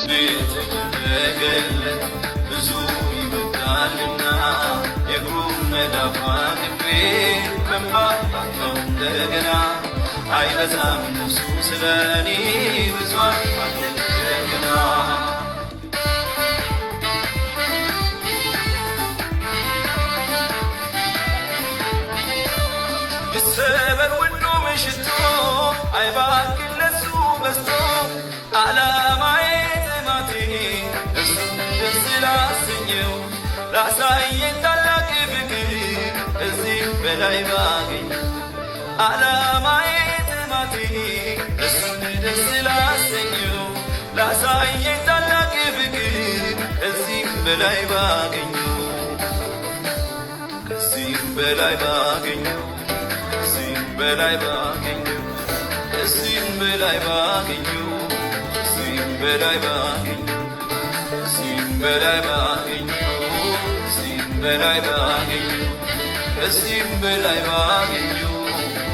የተደረገለት ብዙ ይበቃልና የእግሩ መዳፍ አቅፌ በእንባ አጥበው እንደገና አይበዛም ነፍሱ ስለኔ ብዙ አልፋለች እንደገና ይሰበር ወዶ መሽቶ አይባክን ለሱ በዝቶ ዓላማዬ ጥማቴ እሱን ደስ ላሰኘው ላሳየኝ ታላቅ ፍቅር እዚህ በላይ ባገኝ ዓላማዬ ጥማቴ እሱን ደስ ላሰኘው ላሳየኝ ታላቅ ፍቅር እዚህ በላይ ባገኘው ከዚህም በላይ ባገኘው ከዚህም በላይ ባገኘው ከዚህም በላይ ባገኘው ከዚህም በላይ ባገኘው ከዚህም በላይ ባገኘው ከዚህም በላይ ባገኘው ከዚህም በላይ ባገኘው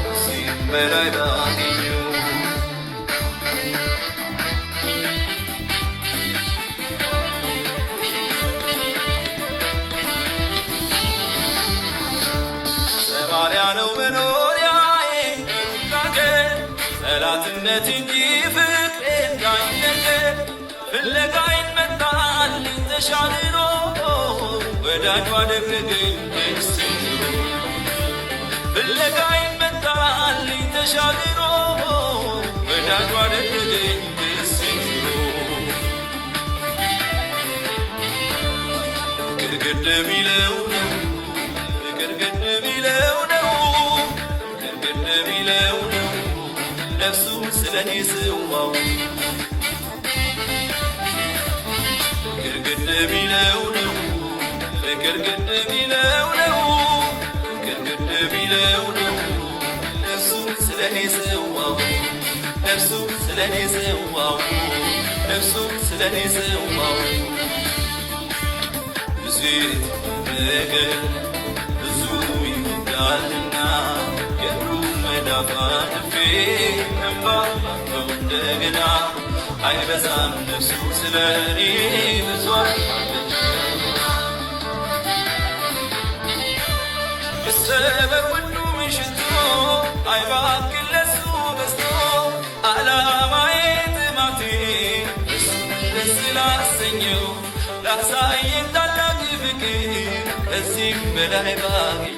ከዚህም በላይ ባገኘው ሰማርያ ነው መኖሪያዬ እንዳገር ጠላትነት እንጂ ፍቅሬ እንዳይነገር ፍለጋዬን መጣልኝ ተሻግሮ ወዳጇ አደረገኝ ደስ ብሎ ፍለጋዬን መጣልኝ ተሻግሮ ወዳጇ አደረገኝ ደስ ብሎ ግድግድ ሚለው ነው ግድግድ ሚለው ነው ግድግድ ሚለው ነው ነፍሱ ስለኔ ስዋው ግድግድ ሚለው ነው ግድግድ ሚለው ነው ግድግድ ሚለው ነው ነፍሱ ስለኔ ስዋው ነፍሱ ስለኔ ስዋው ነፍሱ ስለኔ ስዋው ብዙ ነገር ብዙ ይወዳልና የእግሩ መዳፍ አቅፌ በእንባ አጥበው እንደገና አይበዛም ነፍሱ ስለኔ ብዙ አልፋለች ይሰበር ወዶ መሽቶ አይባክን ለሱ በዝቶ ዓላማዬ ጥማቴ እሱን ደስ ላሰኘው ላሳየኝ ታላቅ ፍቅር ከዚህም በላይ ባገኝ